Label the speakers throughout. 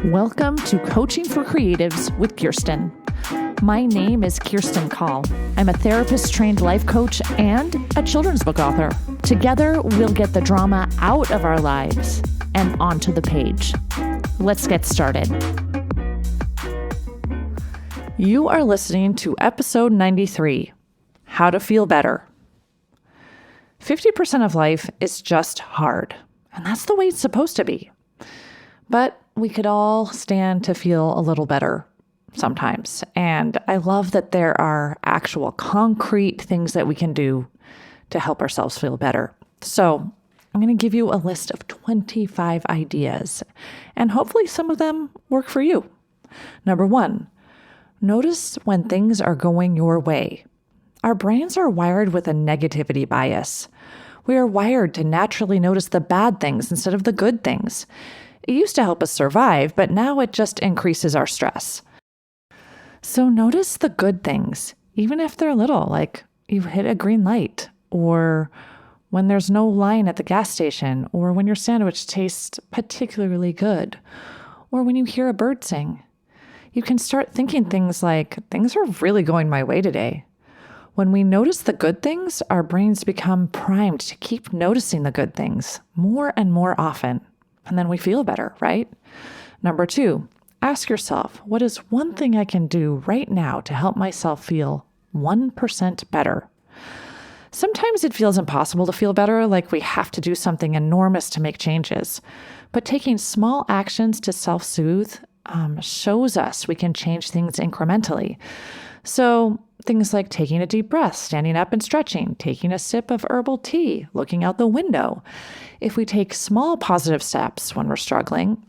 Speaker 1: Welcome to Coaching for Creatives with Kirsten. My name is Kirsten Call. I'm a therapist-trained life coach and a children's book author. Together, we'll get the drama out of our lives and onto the page. Let's get started. You are listening to episode 93, How to Feel Better. 50% of life is just hard, and that's the way it's supposed to be. But we could all stand to feel a little better sometimes. And I love that there are actual concrete things that we can do to help ourselves feel better. So I'm going to give you a list of 25 ideas, and hopefully some of them work for you. Number 1, notice when things are going your way. Our brains are wired with a negativity bias. We are wired to naturally notice the bad things instead of the good things. It used to help us survive, but now it just increases our stress. So notice the good things, even if they're little, like you hit a green light, or when there's no line at the gas station, or when your sandwich tastes particularly good, or when you hear a bird sing. You can start thinking things like, things are really going my way today. When we notice the good things, our brains become primed to keep noticing the good things more and more often. And then we feel better, right? Number 2, ask yourself, what is one thing I can do right now to help myself feel 1% better? Sometimes it feels impossible to feel better, like we have to do something enormous to make changes. But taking small actions to self-soothe shows us we can change things incrementally. So things like taking a deep breath, standing up and stretching, taking a sip of herbal tea, looking out the window. If we take small positive steps when we're struggling,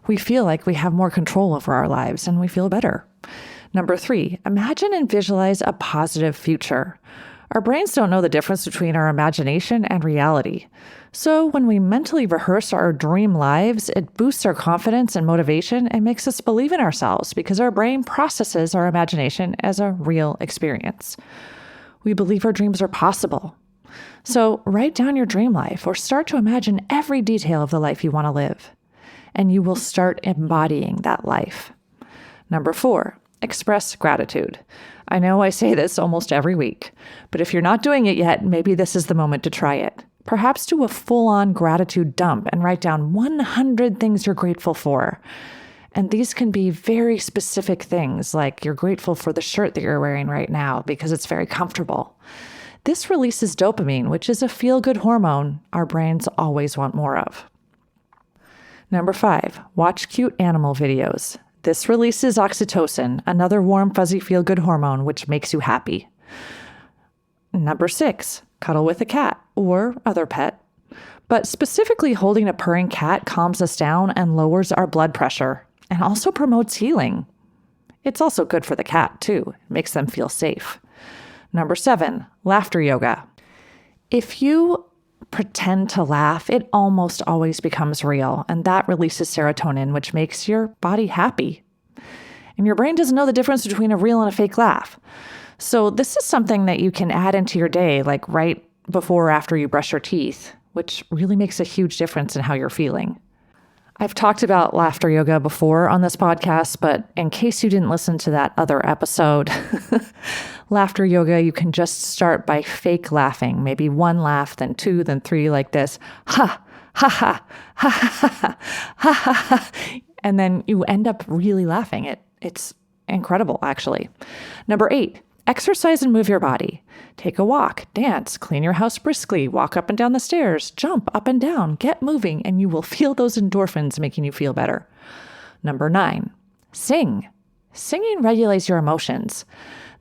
Speaker 1: we feel like we have more control over our lives and we feel better. Number 3, imagine and visualize a positive future. Our brains don't know the difference between our imagination and reality. So when we mentally rehearse our dream lives, it boosts our confidence and motivation and makes us believe in ourselves because our brain processes our imagination as a real experience. We believe our dreams are possible. So write down your dream life or start to imagine every detail of the life you want to live, and you will start embodying that life. Number 4, express gratitude. I know I say this almost every week, but if you're not doing it yet, maybe this is the moment to try it. Perhaps do a full-on gratitude dump and write down 100 things you're grateful for. And these can be very specific things, like you're grateful for the shirt that you're wearing right now because it's very comfortable. This releases dopamine, which is a feel-good hormone our brains always want more of. Number 5, watch cute animal videos. This releases oxytocin, another warm, fuzzy, feel-good hormone, which makes you happy. Number 6, cuddle with a cat or other pet. But specifically holding a purring cat calms us down and lowers our blood pressure and also promotes healing. It's also good for the cat, too. It makes them feel safe. Number 7, laughter yoga. If you pretend to laugh, it almost always becomes real, and that releases serotonin, which makes your body happy. And your brain doesn't know the difference between a real and a fake laugh. So this is something that you can add into your day, like right before or after you brush your teeth, which really makes a huge difference in how you're feeling. I've talked about laughter yoga before on this podcast, but in case you didn't listen to that other episode, laughter yoga, you can just start by fake laughing. Maybe 1 laugh, then 2, then 3, like this. Ha, ha, ha, ha, ha, ha, ha, ha, ha. And then you end up really laughing. It's incredible, actually. Number 8, exercise and move your body. Take a walk, dance, clean your house briskly, walk up and down the stairs, jump up and down, get moving, and you will feel those endorphins making you feel better. Number 9, sing. Singing regulates your emotions.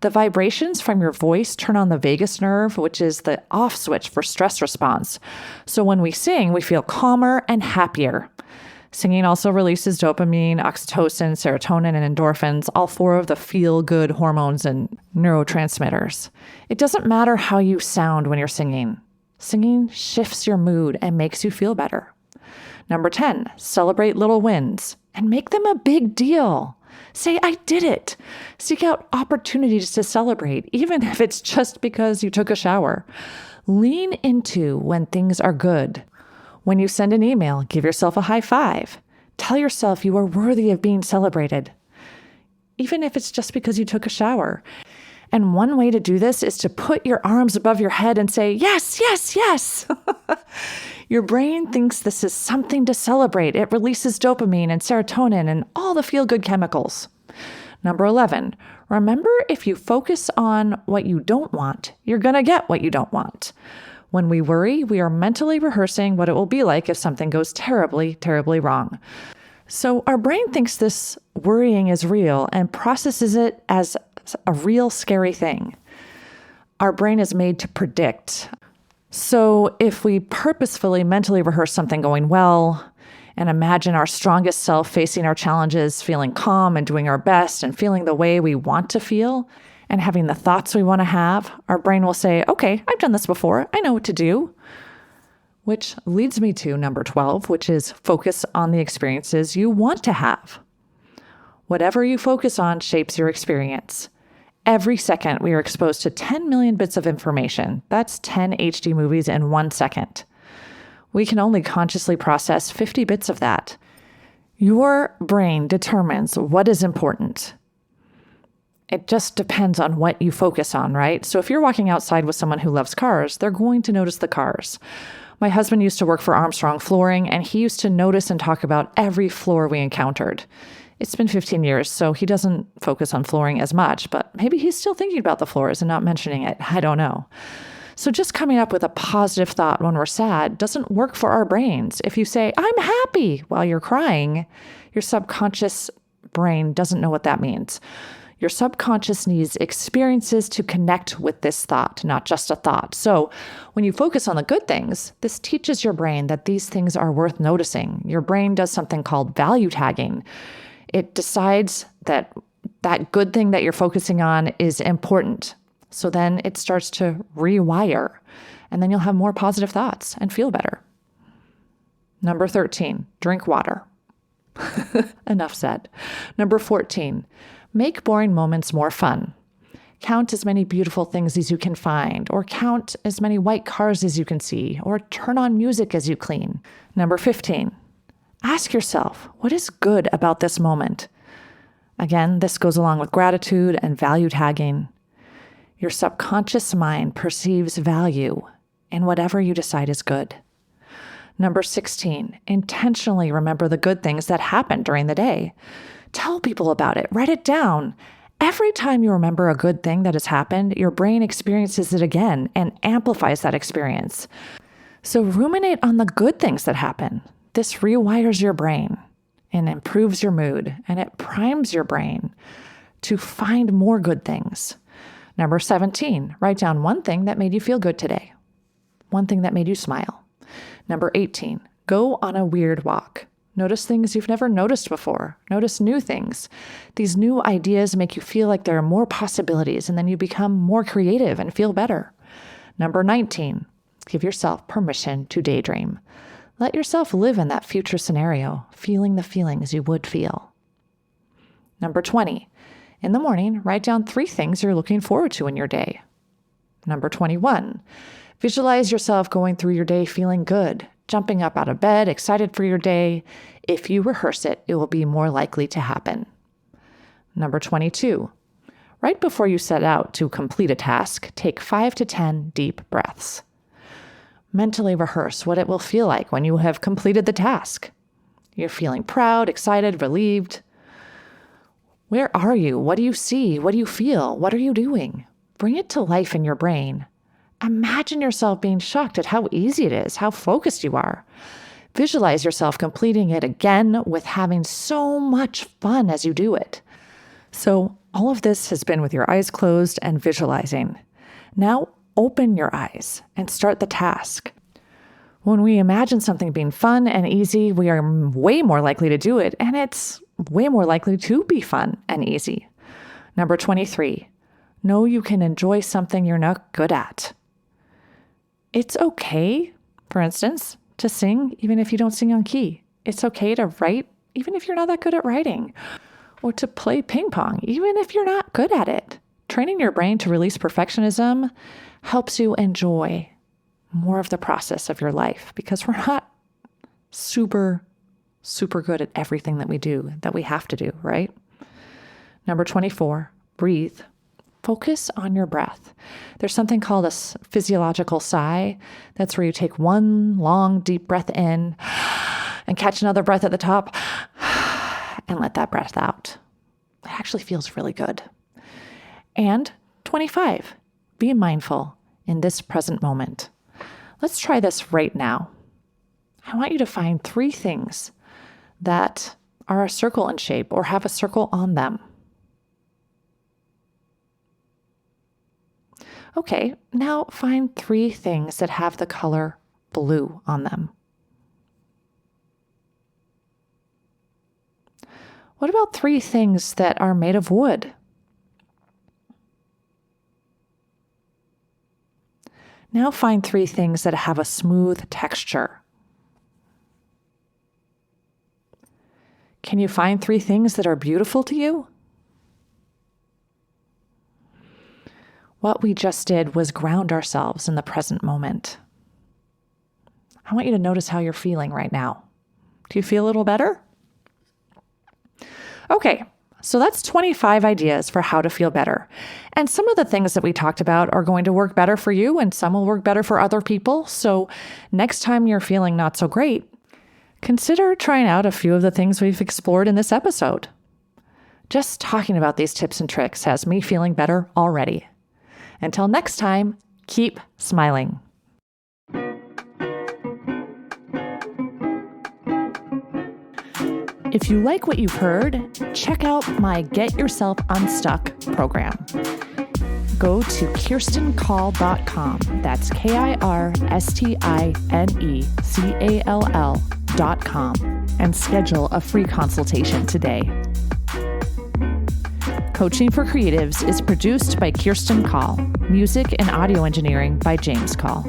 Speaker 1: The vibrations from your voice turn on the vagus nerve, which is the off switch for stress response. So when we sing, we feel calmer and happier. Singing also releases dopamine, oxytocin, serotonin, and endorphins, all 4 of the feel-good hormones and neurotransmitters. It doesn't matter how you sound when you're singing. Singing shifts your mood and makes you feel better. Number 10, celebrate little wins and make them a big deal. Say, I did it. Seek out opportunities to celebrate, even if it's just because you took a shower. Lean into when things are good. When you send an email, give yourself a high five. Tell yourself you are worthy of being celebrated, even if it's just because you took a shower. And one way to do this is to put your arms above your head and say, yes, yes, yes. Your brain thinks this is something to celebrate. It releases dopamine and serotonin and all the feel-good chemicals. Number 11, remember, if you focus on what you don't want, you're going to get what you don't want. When we worry, we are mentally rehearsing what it will be like if something goes terribly, terribly wrong. So our brain thinks this worrying is real and processes it as a real scary thing. Our brain is made to predict. So if we purposefully mentally rehearse something going well and imagine our strongest self facing our challenges, feeling calm and doing our best and feeling the way we want to feel and having the thoughts we want to have, our brain will say, okay, I've done this before. I know what to do. Which leads me to number 12, which is focus on the experiences you want to have. Whatever you focus on shapes your experience. Every second, we are exposed to 10 million bits of information. That's 10 HD movies in 1 second. We can only consciously process 50 bits of that. Your brain determines what is important. It just depends on what you focus on, right? So if you're walking outside with someone who loves cars, they're going to notice the cars. My husband used to work for Armstrong Flooring, and he used to notice and talk about every floor we encountered. It's been 15 years, so he doesn't focus on flooring as much, but maybe he's still thinking about the floors and not mentioning it. I don't know. So just coming up with a positive thought when we're sad doesn't work for our brains. If you say, I'm happy while you're crying, your subconscious brain doesn't know what that means. Your subconscious needs experiences to connect with this thought, not just a thought. So when you focus on the good things, this teaches your brain that these things are worth noticing. Your brain does something called value tagging. It decides that that good thing that you're focusing on is important. So then it starts to rewire, and then you'll have more positive thoughts and feel better. Number 13, drink water. Enough said. Number 14, make boring moments more fun. Count as many beautiful things as you can find, or count as many white cars as you can see, or turn on music as you clean. Number 15, ask yourself, what is good about this moment? Again, this goes along with gratitude and value tagging. Your subconscious mind perceives value in whatever you decide is good. Number 16, intentionally remember the good things that happened during the day. Tell people about it. Write it down. Every time you remember a good thing that has happened, your brain experiences it again and amplifies that experience. So ruminate on the good things that happen. This rewires your brain and improves your mood, and it primes your brain to find more good things. Number 17, write down one thing that made you feel good today. One thing that made you smile. Number 18, go on a weird walk. Notice things you've never noticed before. Notice new things. These new ideas make you feel like there are more possibilities, and then you become more creative and feel better. Number 19, give yourself permission to daydream. Let yourself live in that future scenario, feeling the feelings you would feel. Number 20, in the morning, write down 3 things you're looking forward to in your day. Number 21, visualize yourself going through your day feeling good, jumping up out of bed, excited for your day. If you rehearse it, it will be more likely to happen. Number 22, right before you set out to complete a task, take 5 to 10 deep breaths. Mentally rehearse what it will feel like when you have completed the task. You're feeling proud, excited, relieved. Where are you? What do you see? What do you feel? What are you doing? Bring it to life in your brain. Imagine yourself being shocked at how easy it is, how focused you are. Visualize yourself completing it again with having so much fun as you do it. So all of this has been with your eyes closed and visualizing. Now open your eyes and start the task. When we imagine something being fun and easy, we are way more likely to do it, and it's way more likely to be fun and easy. Number 23, know you can enjoy something you're not good at. It's okay, for instance, to sing even if you don't sing on key. It's okay to write even if you're not that good at writing, or to play ping pong even if you're not good at it. Training your brain to release perfectionism helps you enjoy more of the process of your life, because we're not super super good at everything that we do, that we have to do, right? Number 24, breathe. Focus on your breath. There's something called a physiological sigh. That's where you take one long, deep breath in and catch another breath at the top and let that breath out. It actually feels really good. And 25, be mindful in this present moment. Let's try this right now. I want you to find 3 things that are a circle in shape or have a circle on them. Okay, now find 3 things that have the color blue on them. What about 3 things that are made of wood? Now find 3 things that have a smooth texture. Can you find 3 things that are beautiful to you? What we just did was ground ourselves in the present moment. I want you to notice how you're feeling right now. Do you feel a little better? Okay, so that's 25 ideas for how to feel better. And some of the things that we talked about are going to work better for you, and some will work better for other people. So next time you're feeling not so great, consider trying out a few of the things we've explored in this episode. Just talking about these tips and tricks has me feeling better already. Until next time, keep smiling. If you like what you've heard, check out my Get Yourself Unstuck program. Go to KirstenCall.com. That's KirstenEcall.com and schedule a free consultation today. Coaching for Creatives is produced by Kirsten Call. Music and audio engineering by James Call.